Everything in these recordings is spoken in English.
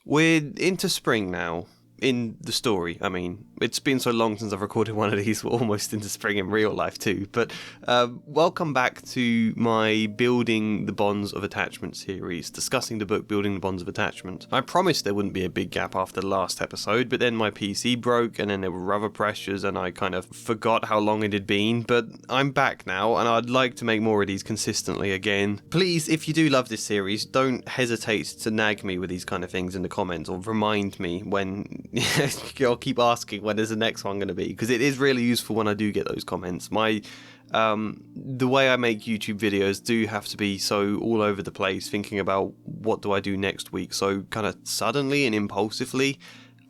We're into spring now. In the story, I mean. It's been so long since I've recorded one of these, we're almost into spring in real life too. But welcome back to my Building the Bonds of Attachment series, discussing the book Building the Bonds of Attachment. I promised there wouldn't be a big gap after the last episode, but then my PC broke and then there were other pressures and I kind of forgot how long it had been. But I'm back now and I'd like to make more of these consistently again. Please, if you do love this series, don't hesitate to nag me with these kind of things in the comments or remind me when I'll keep asking when is the next one going to be, because it is really useful when I do get those comments. The way I make YouTube videos do have to be so all over the place, thinking about what do I do next week, so kind of suddenly and impulsively.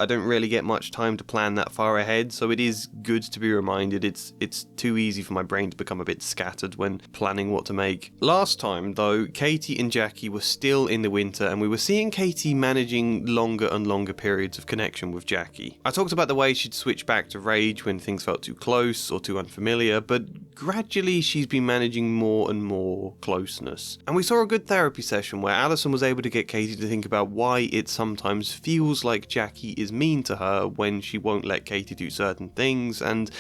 I don't really get much time to plan that far ahead, so it is good to be reminded. It's too easy for my brain to become a bit scattered when planning what to make. Last time, though, Katie and Jackie were still in the winter, and we were seeing Katie managing longer and longer periods of connection with Jackie. I talked about the way she'd switch back to rage when things felt too close or too unfamiliar, but gradually she's been managing more and more closeness. And we saw a good therapy session where Alison was able to get Katie to think about why it sometimes feels like Jackie is mean to her when she won't let Katie do certain things, and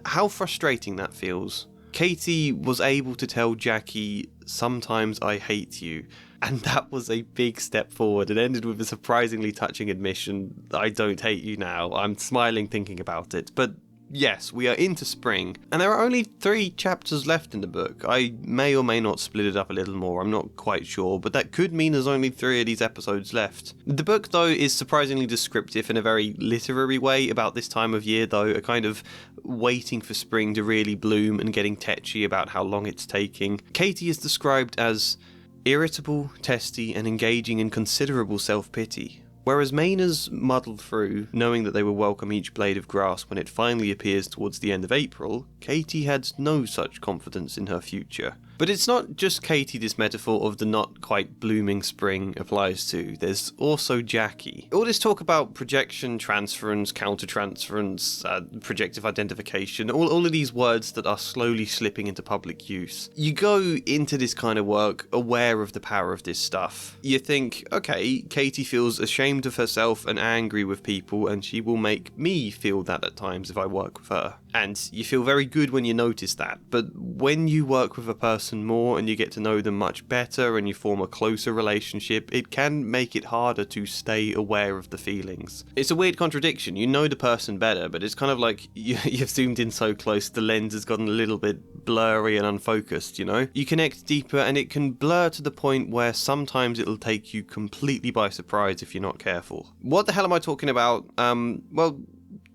how frustrating that feels. Katie was able to tell Jackie, "Sometimes I hate you," and that was a big step forward. It ended with a surprisingly touching admission, "I don't hate you now." I'm smiling thinking about it, but yes, we are into spring, and there are only 3 chapters left in the book. I may or may not split it up a little more, I'm not quite sure, but that could mean there's only 3 of these episodes left. The book, though, is surprisingly descriptive in a very literary way about this time of year, though, a kind of waiting for spring to really bloom and getting tetchy about how long it's taking. Katie is described as irritable, testy, and engaging in considerable self-pity. Whereas Maynard's muddled through, knowing that they will welcome each blade of grass when it finally appears towards the end of April, Katie had no such confidence in her future. But it's not just Katie this metaphor of the not quite blooming spring applies to, there's also Jackie. All this talk about projection, transference, countertransference, projective identification, all of these words that are slowly slipping into public use. You go into this kind of work aware of the power of this stuff. You think, okay, Katie feels ashamed of herself and angry with people, and she will make me feel that at times if I work with her. And you feel very good when you notice that, but when you work with a person more and you get to know them much better and you form a closer relationship, it can make it harder to stay aware of the feelings. It's a weird contradiction. You know the person better, but it's kind of like you've zoomed in so close the lens has gotten a little bit blurry and unfocused, you know? You connect deeper and it can blur to the point where sometimes it'll take you completely by surprise if you're not careful. What the hell am I talking about? Well,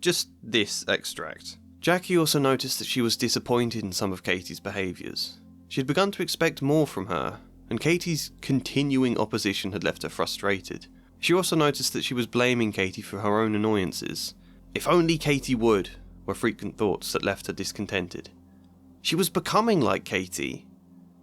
just this extract. Jackie also noticed that she was disappointed in some of Katie's behaviours. She had begun to expect more from her, and Katie's continuing opposition had left her frustrated. She also noticed that she was blaming Katie for her own annoyances. If only Katie would, were frequent thoughts that left her discontented. She was becoming like Katie.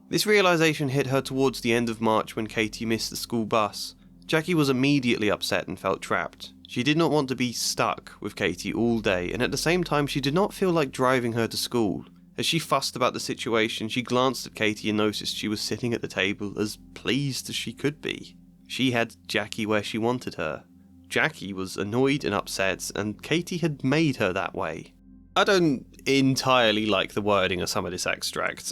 This realisation hit her towards the end of March when Katie missed the school bus. Jackie was immediately upset and felt trapped. She did not want to be stuck with Katie all day, and at the same time she did not feel like driving her to school. As she fussed about the situation, she glanced at Katie and noticed she was sitting at the table as pleased as she could be. She had Jackie where she wanted her. Jackie was annoyed and upset, and Katie had made her that way. I don't entirely like the wording of some of this extract.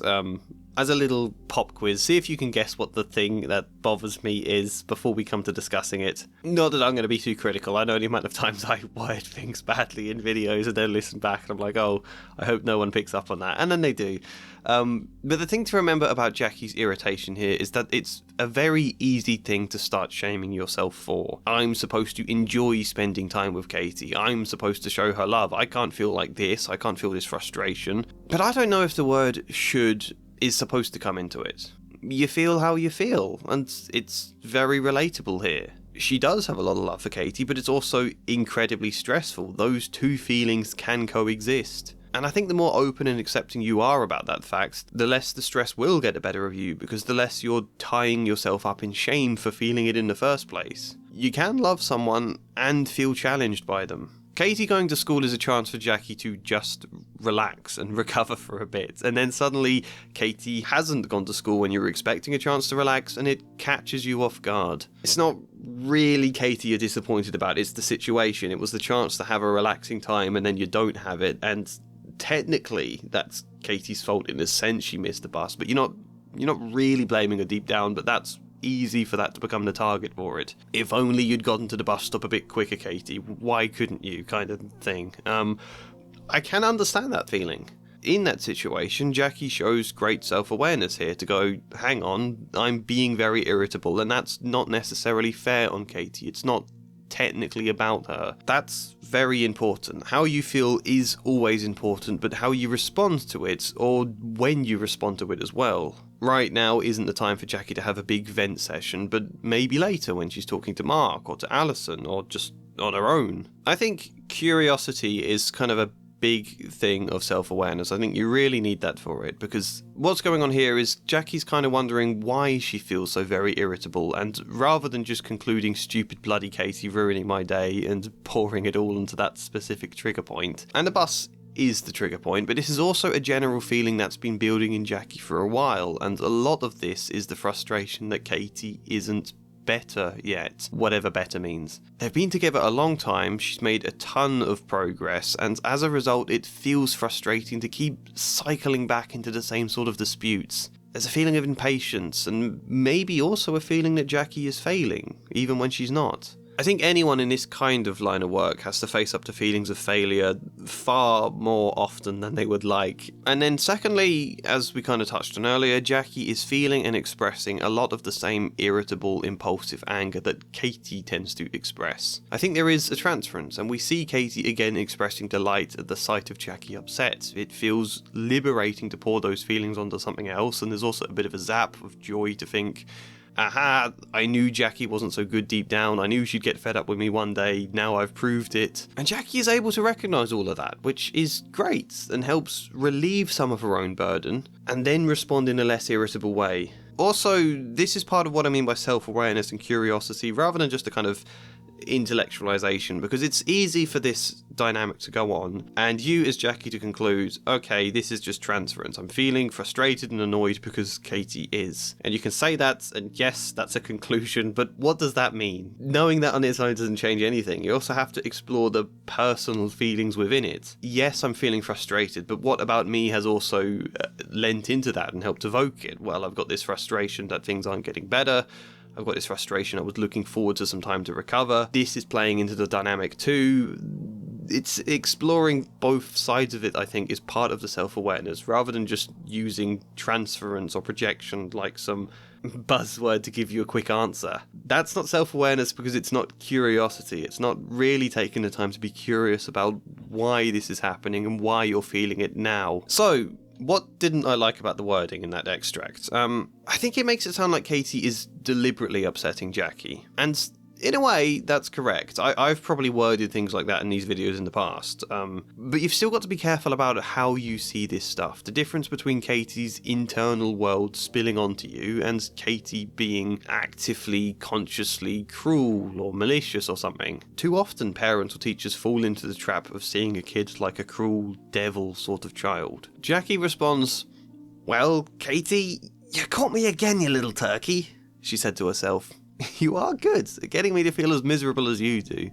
As a little pop quiz, see if you can guess what the thing that bothers me is before we come to discussing it. Not that I'm going to be too critical. I know the amount of times I word things badly in videos and then listen back and I'm like, oh, I hope no one picks up on that. And then they do. But the thing to remember about Jackie's irritation here is that it's a very easy thing to start shaming yourself for. I'm supposed to enjoy spending time with Katie. I'm supposed to show her love. I can't feel like this. I can't feel this frustration. But I don't know if the word should is supposed to come into it. You feel how you feel, and it's very relatable here. She does have a lot of love for Katie, but it's also incredibly stressful. Those two feelings can coexist. And I think the more open and accepting you are about that fact, the less the stress will get the better of you, because the less you're tying yourself up in shame for feeling it in the first place. You can love someone and feel challenged by them. Katie going to school is a chance for Jackie to just relax and recover for a bit, and then suddenly Katie hasn't gone to school when you were expecting a chance to relax, and it catches you off guard. It's not really Katie you're disappointed about, it's the situation. It was the chance to have a relaxing time and then you don't have it, and technically that's Katie's fault in a sense. She missed the bus, but you're not really blaming her deep down, but that's easy for that to become the target for it. If only you'd gotten to the bus stop a bit quicker, Katie. Why couldn't you? Kind of thing. I can understand that feeling. In that situation, Jackie shows great self-awareness here to go, hang on, I'm being very irritable, and that's not necessarily fair on Katie. It's not technically about her. That's very important. How you feel is always important, but how you respond to it, or when you respond to it as well. Right now isn't the time for Jackie to have a big vent session, but maybe later when she's talking to Mark or to Alison or just on her own. I think curiosity is kind of a big thing of self-awareness. I think you really need that for it, because what's going on here is Jackie's kind of wondering why she feels so very irritable, and rather than just concluding stupid bloody Katie ruining my day and pouring it all into that specific trigger point, and the bus is the trigger point, but this is also a general feeling that's been building in Jackie for a while, and a lot of this is the frustration that Katie isn't better yet, whatever better means. They've been together a long time, she's made a ton of progress, and as a result it feels frustrating to keep cycling back into the same sort of disputes. There's a feeling of impatience, and maybe also a feeling that Jackie is failing, even when she's not. I think anyone in this kind of line of work has to face up to feelings of failure far more often than they would like. And then secondly, as we kind of touched on earlier, Jackie is feeling and expressing a lot of the same irritable, impulsive anger that Katie tends to express. I think there is a transference, and we see Katie again expressing delight at the sight of Jackie upset. It feels liberating to pour those feelings onto something else, and there's also a bit of a zap of joy to think, aha, I knew Jackie wasn't so good deep down, I knew she'd get fed up with me one day, now I've proved it. And Jackie is able to recognise all of that, which is great, and helps relieve some of her own burden, and then respond in a less irritable way. Also, this is part of what I mean by self-awareness and curiosity, rather than just a kind of intellectualization, because it's easy for this dynamic to go on and you as Jackie to conclude, okay, this is just transference, I'm feeling frustrated and annoyed because Katie is, and you can say that, and yes, that's a conclusion, but what does that mean? Knowing that on its own doesn't change anything. You also have to explore the personal feelings within it. Yes, I'm feeling frustrated, but what about me has also lent into that and helped evoke it? Well, I've got this frustration that things aren't getting better, I've got this frustration, I was looking forward to some time to recover. This is playing into the dynamic too. It's exploring both sides of it, I think, is part of the self-awareness, rather than just using transference or projection like some buzzword to give you a quick answer. That's not self-awareness, because it's not curiosity. It's not really taking the time to be curious about why this is happening and why you're feeling it now. So, what didn't I like about the wording in that extract? I think it makes it sound like Katie is deliberately upsetting Jackie. And in a way, that's correct. I've probably worded things like that in these videos in the past. But you've still got to be careful about how you see this stuff. The difference between Katie's internal world spilling onto you and Katie being actively, consciously cruel or malicious or something. Too often, parents or teachers fall into the trap of seeing a kid like a cruel devil sort of child. Jackie responds, "Well, Katie, you caught me again, you little turkey," she said to herself. You are good at getting me to feel as miserable as you do.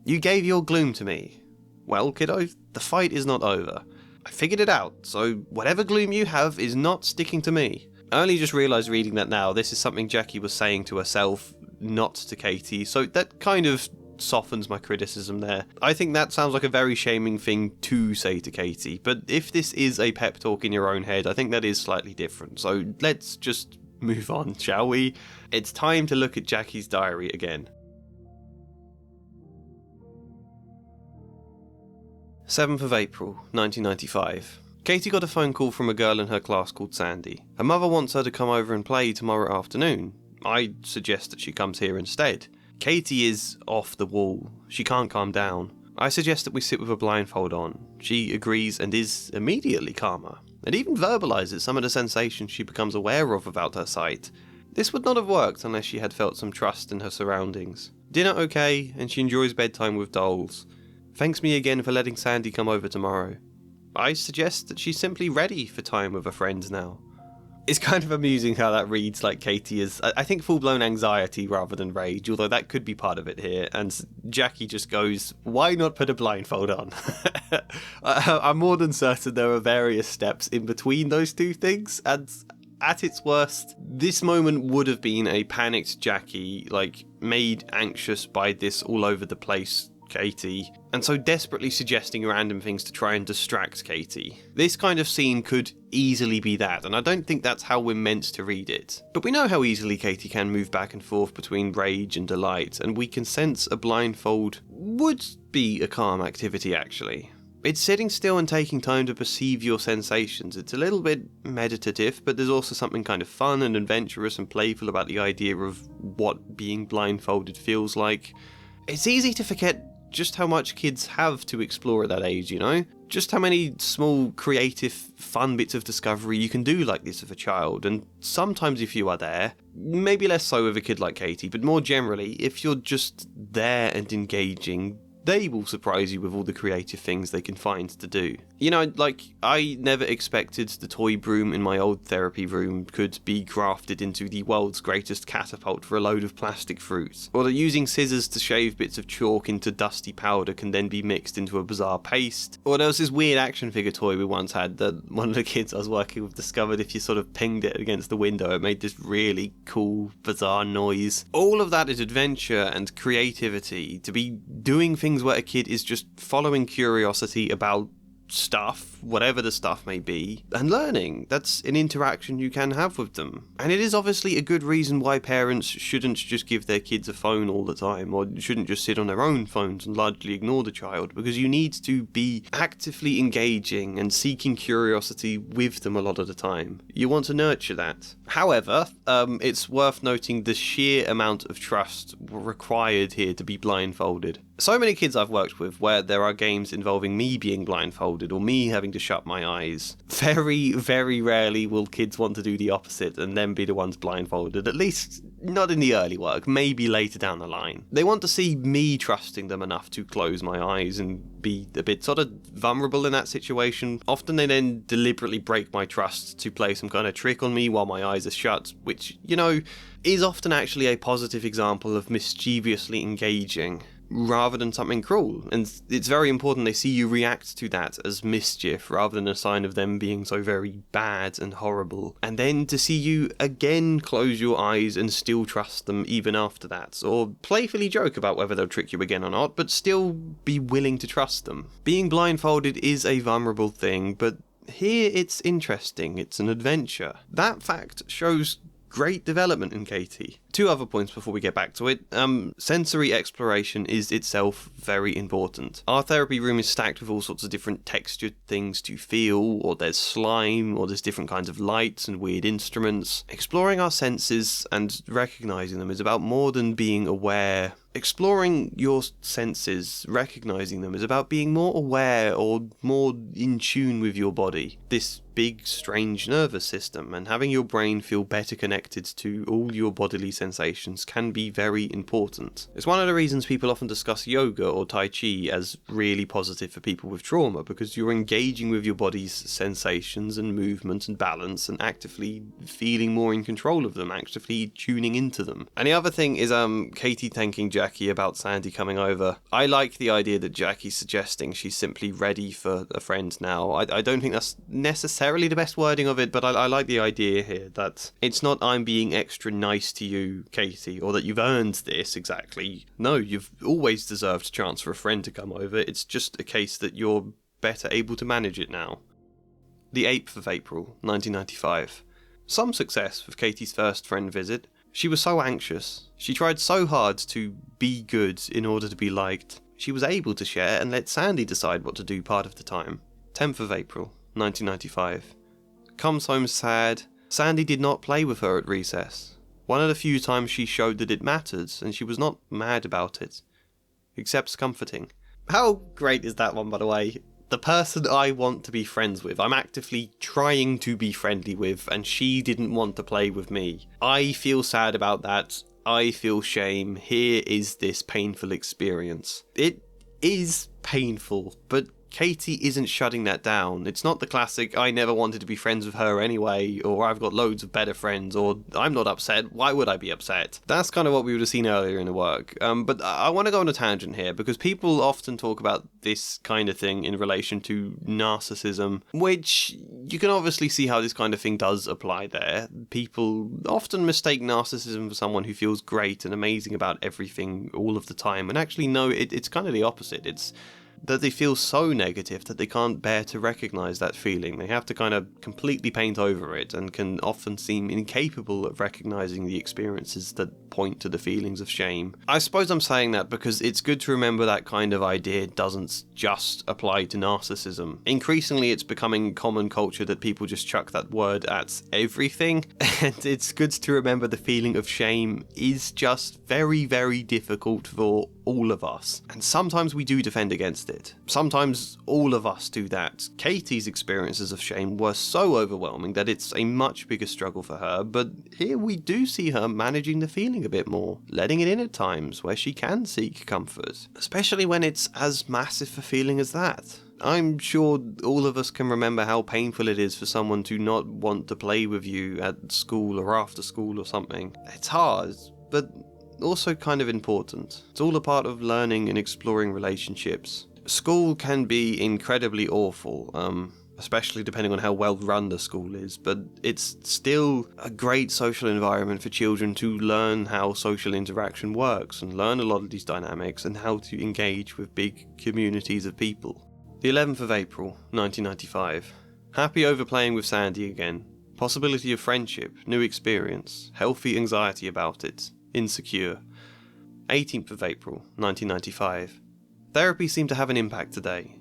You gave your gloom to me. Well, kiddo, the fight is not over. I figured it out, so whatever gloom you have is not sticking to me. I only just realised reading that now, this is something Jackie was saying to herself, not to Katie, so that kind of softens my criticism there. I think that sounds like a very shaming thing to say to Katie, but if this is a pep talk in your own head, I think that is slightly different, so let's just move on, shall we? It's time to look at Jackie's diary again. 7th of April, 1995. Katie got a phone call from a girl in her class called Sandy. Her mother wants her to come over and play tomorrow afternoon. I suggest that she comes here instead. Katie is off the wall. She can't calm down. I suggest that we sit with a blindfold on. She agrees and is immediately calmer, and even verbalises some of the sensations she becomes aware of about her sight. This would not have worked unless she had felt some trust in her surroundings. Dinner okay, and she enjoys bedtime with dolls. Thanks me again for letting Sandy come over tomorrow. I suggest that she's simply ready for time with her friends now. It's kind of amusing how that reads like Katie is, I think, full-blown anxiety rather than rage, although that could be part of it here, and Jackie just goes, why not put a blindfold on? I'm more than certain there are various steps in between those two things, and at its worst, this moment would have been a panicked Jackie, like, made anxious by this all over the place Katie, and so desperately suggesting random things to try and distract Katie. This kind of scene could easily be that, and I don't think that's how we're meant to read it. But we know how easily Katie can move back and forth between rage and delight, and we can sense a blindfold would be a calm activity actually. It's sitting still and taking time to perceive your sensations. It's a little bit meditative, but there's also something kind of fun and adventurous and playful about the idea of what being blindfolded feels like. It's easy to forget just how much kids have to explore at that age, you know? Just how many small, creative, fun bits of discovery you can do like this with a child, and sometimes if you are there, maybe less so with a kid like Katie, but more generally, if you're just there and engaging, they will surprise you with all the creative things they can find to do. You know, like, I never expected the toy broom in my old therapy room could be grafted into the world's greatest catapult for a load of plastic fruit, or that using scissors to shave bits of chalk into dusty powder can then be mixed into a bizarre paste, or there was this weird action figure toy we once had that one of the kids I was working with discovered if you sort of pinged it against the window, it made this really cool, bizarre noise. All of that is adventure and creativity, to be doing things where a kid is just following curiosity about stuff, whatever the stuff may be, and learning. That's an interaction you can have with them. And it is obviously a good reason why parents shouldn't just give their kids a phone all the time, or shouldn't just sit on their own phones and largely ignore the child, because you need to be actively engaging and seeking curiosity with them a lot of the time. You want to nurture that. However, it's worth noting the sheer amount of trust required here to be blindfolded. So many kids I've worked with where there are games involving me being blindfolded or me having to shut my eyes. Very, very rarely will kids want to do the opposite and then be the ones blindfolded, at least not in the early work, maybe later down the line. They want to see me trusting them enough to close my eyes and be a bit sort of vulnerable in that situation. Often they then deliberately break my trust to play some kind of trick on me while my eyes are shut, which, you know, is often actually a positive example of mischievously engaging, rather than something cruel. And it's very important they see you react to that as mischief rather than a sign of them being so very bad and horrible. And then to see you again close your eyes and still trust them even after that, or playfully joke about whether they'll trick you again or not, but still be willing to trust them. Being blindfolded is a vulnerable thing, but here it's interesting, it's an adventure. That fact shows great development in Katie. Two other points before we get back to it. Sensory exploration is itself very important. Our therapy room is stacked with all sorts of different textured things to feel, or there's slime, or there's different kinds of lights and weird instruments. Exploring our senses and recognizing them is about more than being aware. Exploring your senses, recognizing them, is about being more aware or more in tune with your body. This big, strange nervous system, and having your brain feel better connected to all your bodily sensations can be very important. It's one of the reasons people often discuss yoga or Tai Chi as really positive for people with trauma, because you're engaging with your body's sensations and movement and balance and actively feeling more in control of them, actively tuning into them. And the other thing is Katie thanking Jackie about Sandy coming over. I like the idea that Jackie's suggesting she's simply ready for a friend now. I don't think that's necessarily the best wording of it, but I like the idea here that it's not I'm being extra nice to you, Katie, or that you've earned this exactly. No, you've always deserved a chance for a friend to come over. It's just a case that you're better able to manage it now. The 8th of April, 1995. Some success with Katie's first friend visit. She was so anxious. She tried so hard to be good in order to be liked. She was able to share and let Sandy decide what to do part of the time. 10th of April, 1995. Comes home sad. Sandy did not play with her at recess. One of the few times she showed that it mattered, and she was not mad about it. Accepts comforting. How great is that one, by the way? The person I want to be friends with, I'm actively trying to be friendly with, and she didn't want to play with me. I feel sad about that. I feel shame. Here is this painful experience. It is painful, but Katie isn't shutting that down. It's not the classic, I never wanted to be friends with her anyway, or I've got loads of better friends, or I'm not upset, why would I be upset? That's kind of what we would have seen earlier in the work. But I want to go on a tangent here, because people often talk about this kind of thing in relation to narcissism, which you can obviously see how this kind of thing does apply there. People often mistake narcissism for someone who feels great and amazing about everything all of the time, and actually no, it's kind of the opposite. It's that they feel so negative that they can't bear to recognise that feeling. They have to kind of completely paint over it and can often seem incapable of recognising the experiences that point to the feelings of shame. I suppose I'm saying that because it's good to remember that kind of idea doesn't just apply to narcissism. Increasingly, it's becoming common culture that people just chuck that word at everything, and it's good to remember the feeling of shame is just very, very difficult for all of us. And sometimes we do defend against it. Sometimes all of us do that. Katie's experiences of shame were so overwhelming that it's a much bigger struggle for her, but here we do see her managing the feeling a bit more, letting it in at times where she can seek comfort, especially when it's as massive a feeling as that. I'm sure all of us can remember how painful it is for someone to not want to play with you at school or after school or something. It's hard, but also kind of important. It's all a part of learning and exploring relationships. School can be incredibly awful, especially depending on how well run the school is, but it's still a great social environment for children to learn how social interaction works and learn a lot of these dynamics and how to engage with big communities of people. The 11th of April, 1995. Happy over playing with Sandy again. Possibility of friendship, new experience, healthy anxiety about it. Insecure. 18th of April, 1995. Therapy seemed to have an impact today.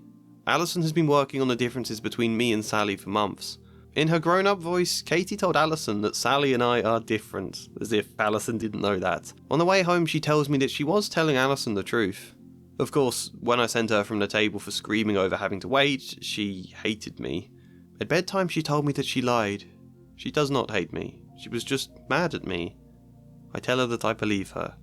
Alison has been working on the differences between me and Sally for months. In her grown-up voice, Katie told Alison that Sally and I are different, as if Alison didn't know that. On the way home, she tells me that she was telling Alison the truth. Of course, when I sent her from the table for screaming over having to wait, she hated me. At bedtime, she told me that she lied. She does not hate me. She was just mad at me. I tell her that I believe her.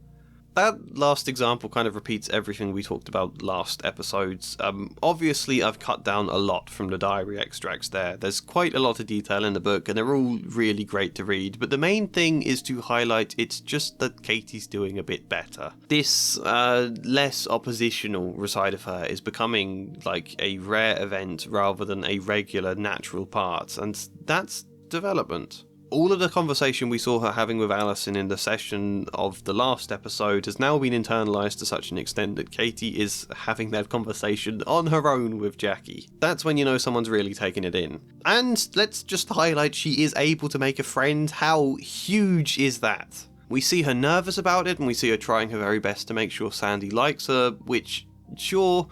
That last example kind of repeats everything we talked about last episodes. Obviously, I've cut down a lot from the diary extracts there. There's quite a lot of detail in the book, and they're all really great to read, but the main thing is to highlight it's just that Katie's doing a bit better. This less oppositional side of her is becoming like a rare event rather than a regular natural part, and that's development. All of the conversation we saw her having with Alison in the session of the last episode has now been internalised to such an extent that Katie is having that conversation on her own with Jackie. That's when you know someone's really taken it in. And let's just highlight she is able to make a friend. How huge is that? We see her nervous about it, and we see her trying her very best to make sure Sandy likes her, which, sure,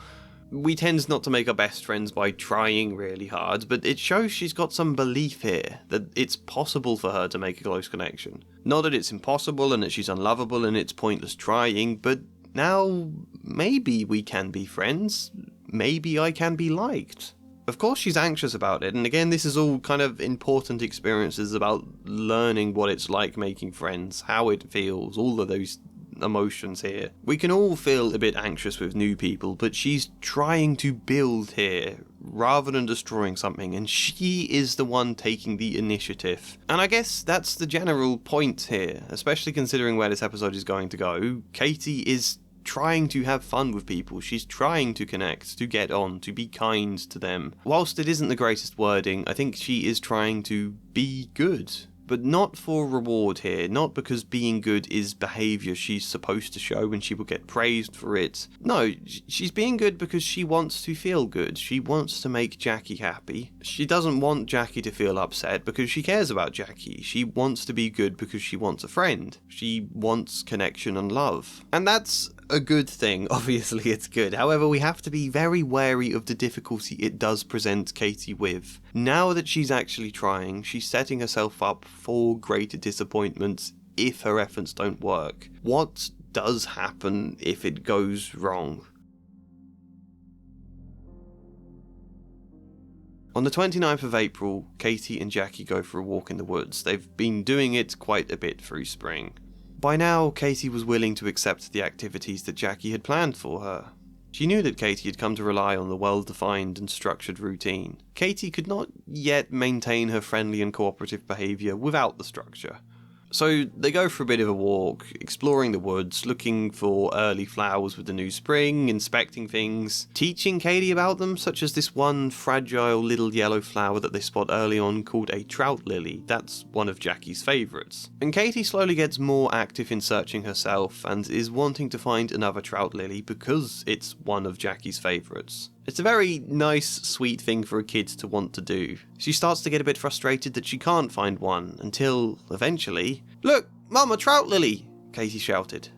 we tend not to make our best friends by trying really hard, but it shows she's got some belief here that it's possible for her to make a close connection. Not that it's impossible and that she's unlovable and it's pointless trying, but now maybe we can be friends. Maybe I can be liked. Of course she's anxious about it, and again this is all kind of important experiences about learning what it's like making friends, how it feels, all of those emotions here. We can all feel a bit anxious with new people, but she's trying to build here rather than destroying something, and she is the one taking the initiative. And I guess that's the general point here, especially considering where this episode is going to go. Katie is trying to have fun with people. She's trying to connect, to get on, to be kind to them. Whilst it isn't the greatest wording, I think she is trying to be good. But not for reward here, not because being good is behaviour she's supposed to show and she will get praised for it. No, she's being good because she wants to feel good. She wants to make Jackie happy. She doesn't want Jackie to feel upset because she cares about Jackie. She wants to be good because she wants a friend. She wants connection and love. And that's a good thing. Obviously it's good. However, we have to be very wary of the difficulty it does present Katie with. Now that she's actually trying, she's setting herself up for greater disappointments if her efforts don't work. What does happen if it goes wrong? On the 29th of April, Katie and Jackie go for a walk in the woods. They've been doing it quite a bit through spring. By now, Katie was willing to accept the activities that Jackie had planned for her. She knew that Katie had come to rely on the well-defined and structured routine. Katie could not yet maintain her friendly and cooperative behaviour without the structure. So they go for a bit of a walk, exploring the woods, looking for early flowers with the new spring, inspecting things, teaching Katie about them, such as this one fragile little yellow flower that they spot early on called a trout lily. That's one of Jackie's favourites. And Katie slowly gets more active in searching herself and is wanting to find another trout lily because it's one of Jackie's favourites. It's a very nice, sweet thing for a kid to want to do. She starts to get a bit frustrated that she can't find one, until, eventually... "Look, Mum, a trout lily!" Katie shouted.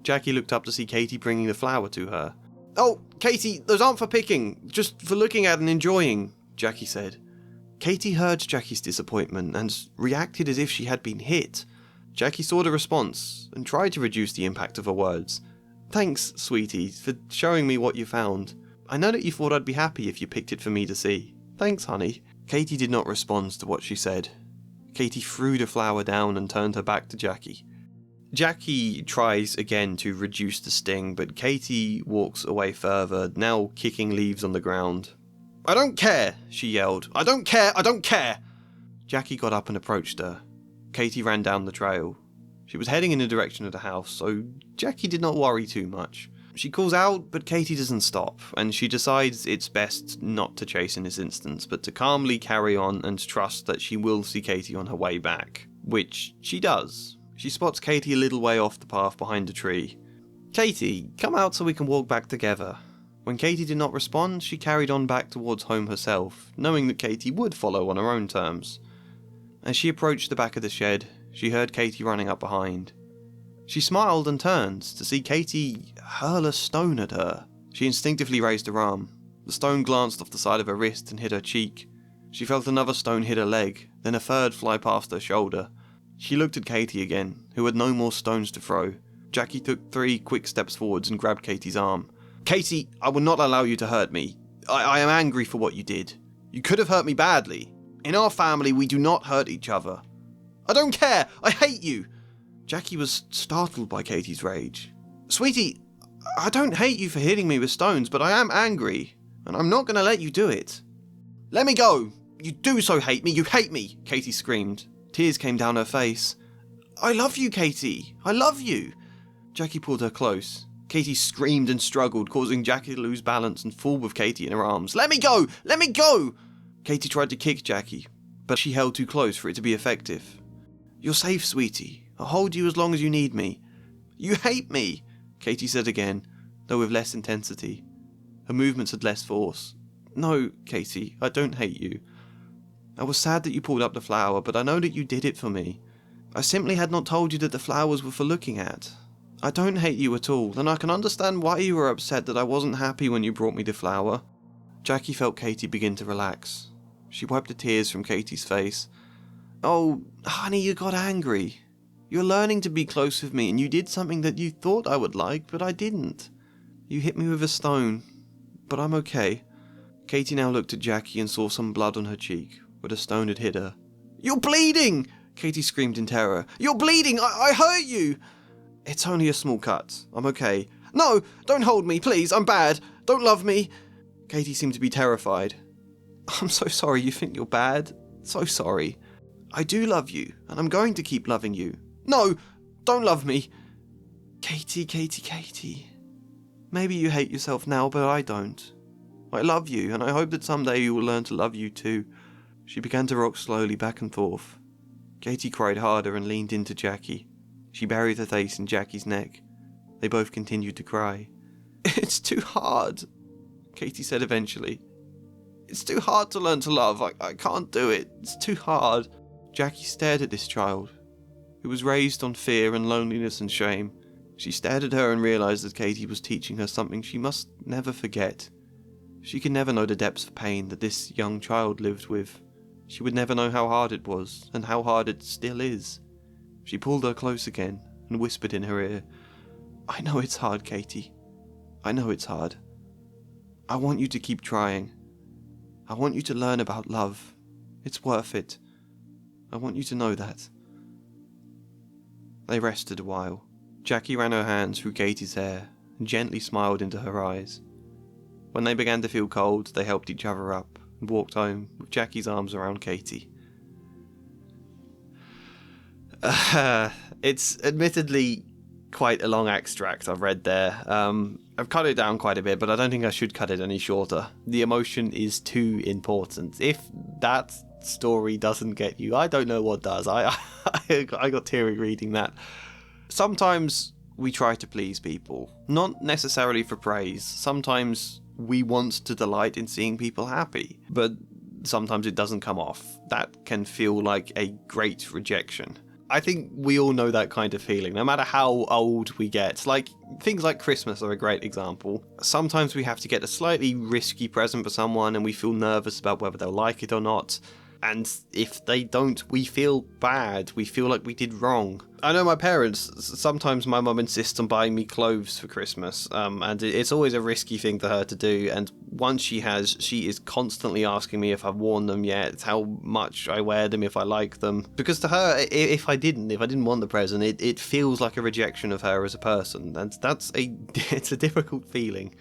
Jackie looked up to see Katie bringing the flower to her. "Oh, Katie, those aren't for picking, just for looking at and enjoying," Jackie said. Katie heard Jackie's disappointment and reacted as if she had been hit. Jackie saw the response and tried to reduce the impact of her words. "Thanks, sweetie, for showing me what you found. I know that you thought I'd be happy if you picked it for me to see. Thanks, honey." Katie did not respond to what she said. Katie threw the flower down and turned her back to Jackie. Jackie tries again to reduce the sting, but Katie walks away further, now kicking leaves on the ground. "I don't care," she yelled. "I don't care, I don't care!" Jackie got up and approached her. Katie ran down the trail. She was heading in the direction of the house, so Jackie did not worry too much. She calls out, but Katie doesn't stop, and she decides it's best not to chase in this instance, but to calmly carry on and trust that she will see Katie on her way back. Which she does. She spots Katie a little way off the path behind a tree. "Katie, come out so we can walk back together." When Katie did not respond, she carried on back towards home herself, knowing that Katie would follow on her own terms. As she approached the back of the shed, she heard Katie running up behind. She smiled and turned to see Katie hurl a stone at her. She instinctively raised her arm. The stone glanced off the side of her wrist and hit her cheek. She felt another stone hit her leg, then a third fly past her shoulder. She looked at Katie again, who had no more stones to throw. Jackie took 3 quick steps forwards and grabbed Katie's arm. "Katie, I will not allow you to hurt me. I am angry for what you did. You could have hurt me badly. In our family, we do not hurt each other." "I don't care! I hate you!" Jackie was startled by Katie's rage. "Sweetie, I don't hate you for hitting me with stones, but I am angry, and I'm not going to let you do it." "Let me go! You do so hate me! You hate me!" Katie screamed. Tears came down her face. "I love you, Katie! I love you!" Jackie pulled her close. Katie screamed and struggled, causing Jackie to lose balance and fall with Katie in her arms. "Let me go! Let me go!" Katie tried to kick Jackie, but she held too close for it to be effective. "You're safe, sweetie. I'll hold you as long as you need me." "You hate me," Katie said again, though with less intensity. Her movements had less force. "No, Katie, I don't hate you. I was sad that you pulled up the flower, but I know that you did it for me. I simply had not told you that the flowers were for looking at. I don't hate you at all, and I can understand why you were upset that I wasn't happy when you brought me the flower." Jackie felt Katie begin to relax. She wiped the tears from Katie's face. "Oh, honey, you got angry. You're learning to be close with me, and you did something that you thought I would like, but I didn't. You hit me with a stone, but I'm okay." Katie now looked at Jackie and saw some blood on her cheek, where the stone had hit her. "You're bleeding!" Katie screamed in terror. "You're bleeding! I hurt you!" "It's only a small cut. I'm okay." "No, don't hold me, please. I'm bad. Don't love me." Katie seemed to be terrified. "I'm so sorry you think you're bad. So sorry. I do love you, and I'm going to keep loving you." "No, don't love me." Katie. Maybe you hate yourself now, but I don't. I love you, and I hope that someday you will learn to love you too." She began to rock slowly back and forth. Katie cried harder and leaned into Jackie. She buried her face in Jackie's neck. They both continued to cry. "It's too hard," Katie said eventually. "It's too hard to learn to love. I can't do it. It's too hard." Jackie stared at this child, who was raised on fear and loneliness and shame. She stared at her and realised that Katie was teaching her something she must never forget. She could never know the depths of pain that this young child lived with. She would never know how hard it was, and how hard it still is. She pulled her close again, and whispered in her ear, "I know it's hard, Katie. I know it's hard. I want you to keep trying. I want you to learn about love. It's worth it. I want you to know that." They rested a while. Jackie ran her hands through Katie's hair, and gently smiled into her eyes. When they began to feel cold, they helped each other up and walked home with Jackie's arms around Katie. It's admittedly quite a long extract I've read there. I've cut it down quite a bit, but I don't think I should cut it any shorter. The emotion is too important. If that story doesn't get you, I don't know what does. I got teary reading that. Sometimes we try to please people, not necessarily for praise. Sometimes we want to delight in seeing people happy, but sometimes it doesn't come off. That can feel like a great rejection. I think we all know that kind of feeling, no matter how old we get. Like, things like Christmas are a great example. Sometimes we have to get a slightly risky present for someone and we feel nervous about whether they'll like it or not. And if they don't, we feel bad. We feel like we did wrong. I know my parents, sometimes my mum insists on buying me clothes for Christmas, and it's always a risky thing for her to do, and once she has, she is constantly asking me if I've worn them yet, how much I wear them, if I like them. Because to her, if I didn't want the present, it feels like a rejection of her as a person, and it's a difficult feeling.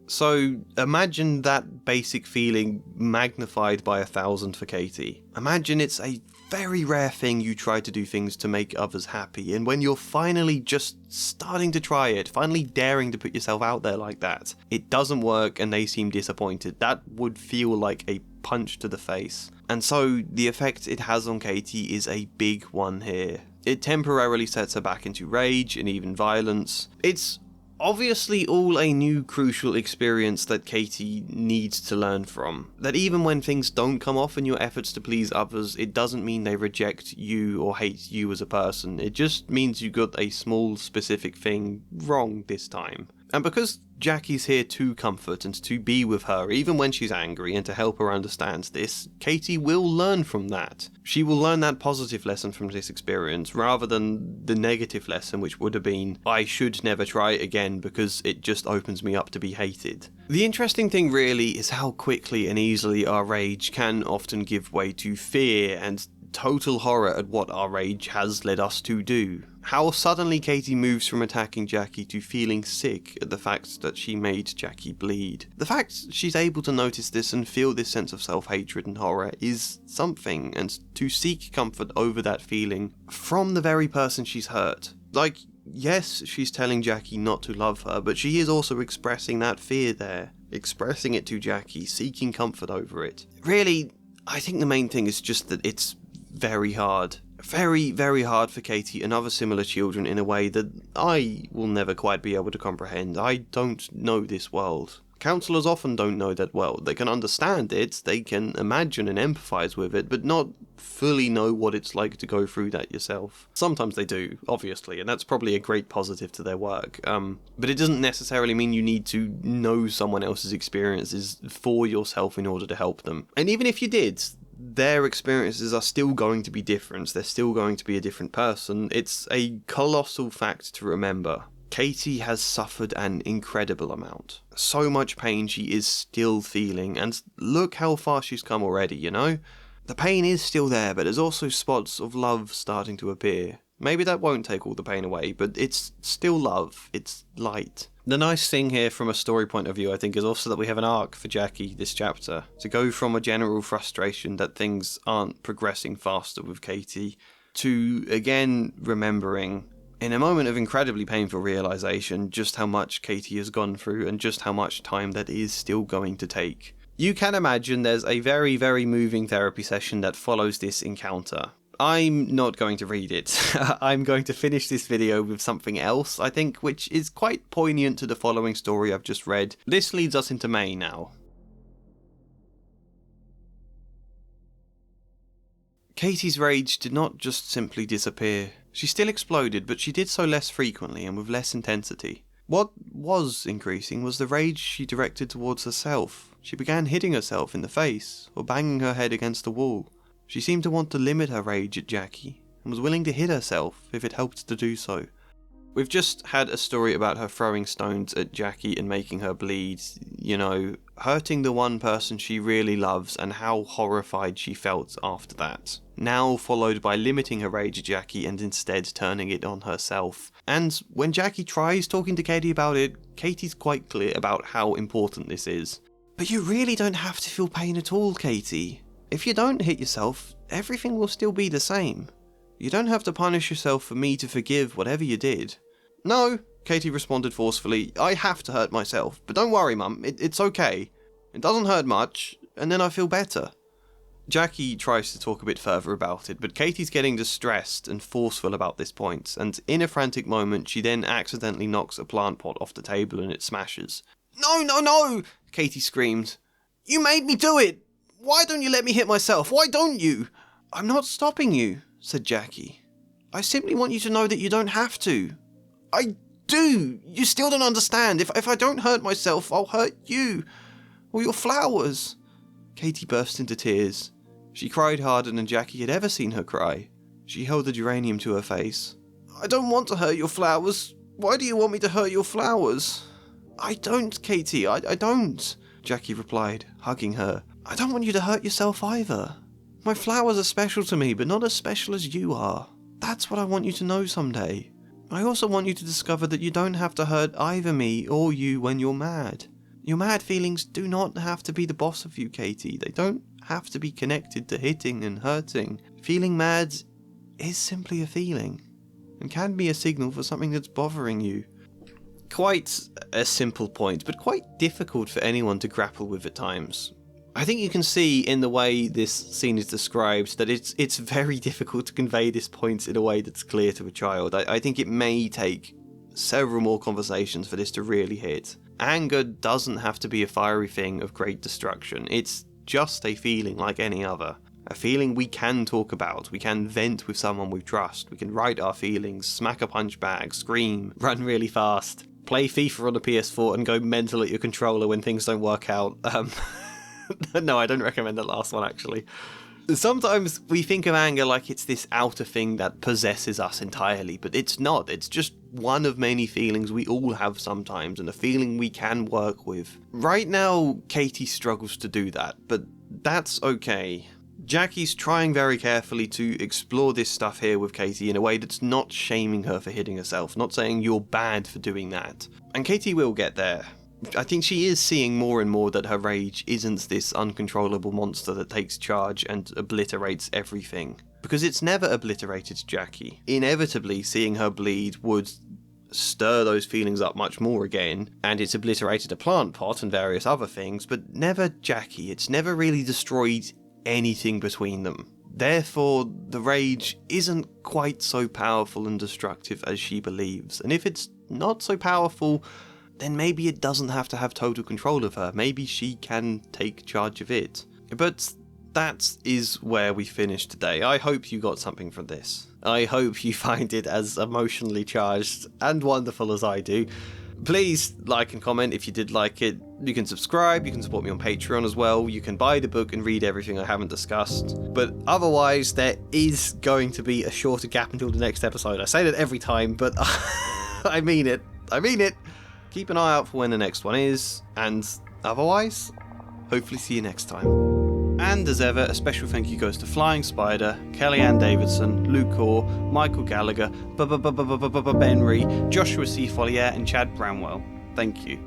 So imagine that basic feeling magnified by 1,000 for Katie. Imagine it's a very rare thing you try to do things to make others happy, and when you're finally just starting to try it, finally daring to put yourself out there like that, it doesn't work and they seem disappointed. That would feel like a punch to the face. And so the effect it has on Katie is a big one here. It temporarily sets her back into rage and even violence. It's obviously all a new crucial experience that Katie needs to learn from. That even when things don't come off in your efforts to please others, it doesn't mean they reject you or hate you as a person. It just means you got a small specific thing wrong this time. And because Jackie's here to comfort and to be with her even when she's angry and to help her understand this, Katie will learn from that. She will learn that positive lesson from this experience rather than the negative lesson, which would have been, I should never try it again because it just opens me up to be hated. The interesting thing really is how quickly and easily our rage can often give way to fear and total horror at what our rage has led us to do. How suddenly Katie moves from attacking Jackie to feeling sick at the fact that she made Jackie bleed. The fact she's able to notice this and feel this sense of self-hatred and horror is something, and to seek comfort over that feeling from the very person she's hurt. Like, yes, she's telling Jackie not to love her, but she is also expressing that fear there, expressing it to Jackie, seeking comfort over it. Really, I think the main thing is just that it's very hard. Very, very hard for Katie and other similar children in a way that I will never quite be able to comprehend. I don't know this world. Counsellors often don't know that world. They can understand it, they can imagine and empathise with it, but not fully know what it's like to go through that yourself. Sometimes they do, obviously, and that's probably a great positive to their work. But it doesn't necessarily mean you need to know someone else's experiences for yourself in order to help them. And even if you did, their experiences are still going to be different. They're still going to be a different person. It's a colossal fact to remember. Katie has suffered an incredible amount. So much pain she is still feeling, and look how far she's come already, you know? The pain is still there, but there's also spots of love starting to appear. Maybe that won't take all the pain away, but it's still love. It's light. The nice thing here from a story point of view, I think, is also that we have an arc for Jackie this chapter. To go from a general frustration that things aren't progressing faster with Katie, to again remembering, in a moment of incredibly painful realisation, just how much Katie has gone through and just how much time that is still going to take. You can imagine there's a very, very moving therapy session that follows this encounter. I'm not going to read it. I'm going to finish this video with something else, I think, which is quite poignant to the following story I've just read. This leads us into May now. Katie's rage did not just simply disappear. She still exploded, but she did so less frequently and with less intensity. What was increasing was the rage she directed towards herself. She began hitting herself in the face, or banging her head against the wall. She seemed to want to limit her rage at Jackie, and was willing to hit herself if it helped to do so. We've just had a story about her throwing stones at Jackie and making her bleed, you know, hurting the one person she really loves, and how horrified she felt after that. Now followed by limiting her rage at Jackie and instead turning it on herself. And when Jackie tries talking to Katie about it, Katie's quite clear about how important this is. But you really don't have to feel pain at all, Katie. If you don't hit yourself, everything will still be the same. You don't have to punish yourself for me to forgive whatever you did. No, Katie responded forcefully. I have to hurt myself, but don't worry, Mum, it's okay. It doesn't hurt much, and then I feel better. Jackie tries to talk a bit further about it, but Katie's getting distressed and forceful about this point, and in a frantic moment she then accidentally knocks a plant pot off the table and it smashes. No, no, no! Katie screamed. You made me do it! Why don't you let me hit myself? Why don't you? I'm not stopping you, said Jackie. I simply want you to know that you don't have to. I do! You still don't understand. If I don't hurt myself, I'll hurt you. Or your flowers. Katie burst into tears. She cried harder than Jackie had ever seen her cry. She held the geranium to her face. I don't want to hurt your flowers. Why do you want me to hurt your flowers? I don't, Katie, I don't, Jackie replied, hugging her. I don't want you to hurt yourself either. My flowers are special to me, but not as special as you are. That's what I want you to know someday. I also want you to discover that you don't have to hurt either me or you when you're mad. Your mad feelings do not have to be the boss of you, Katie. They don't have to be connected to hitting and hurting. Feeling mad is simply a feeling, and can be a signal for something that's bothering you. Quite a simple point, but quite difficult for anyone to grapple with at times. I think you can see in the way this scene is described that it's very difficult to convey this point in a way that's clear to a child. I think it may take several more conversations for this to really hit. Anger doesn't have to be a fiery thing of great destruction. It's just a feeling like any other. A feeling we can talk about. We can vent with someone we trust. We can write our feelings, smack a punch bag, scream, run really fast, play FIFA on the PS4 and go mental at your controller when things don't work out. No, I don't recommend that last one, actually. Sometimes we think of anger like it's this outer thing that possesses us entirely, but it's not. It's just one of many feelings we all have sometimes, and a feeling we can work with. Right now, Katie struggles to do that, but that's okay. Jackie's trying very carefully to explore this stuff here with Katie in a way that's not shaming her for hitting herself, not saying you're bad for doing that. And Katie will get there. I think she is seeing more and more that her rage isn't this uncontrollable monster that takes charge and obliterates everything. Because it's never obliterated Jackie. Inevitably, seeing her bleed would stir those feelings up much more again, and it's obliterated a plant pot and various other things, but never Jackie. It's never really destroyed anything between them. Therefore, the rage isn't quite so powerful and destructive as she believes. And if it's not so powerful, then maybe it doesn't have to have total control of her. Maybe she can take charge of it. But that is where we finished today. I hope you got something from this. I hope you find it as emotionally charged and wonderful as I do. Please like and comment if you did like it. You can subscribe, you can support me on Patreon as well. You can buy the book and read everything I haven't discussed. But otherwise, there is going to be a shorter gap until the next episode. I say that every time, but I mean it. I mean it. Keep an eye out for when the next one is, and otherwise, hopefully see you next time. And as ever, a special thank you goes to Flying Spider, Kellyanne Davidson, Luke Orr, Michael Gallagher, Ben Ree, Joshua C. Follier, and Chad Bramwell. Thank you.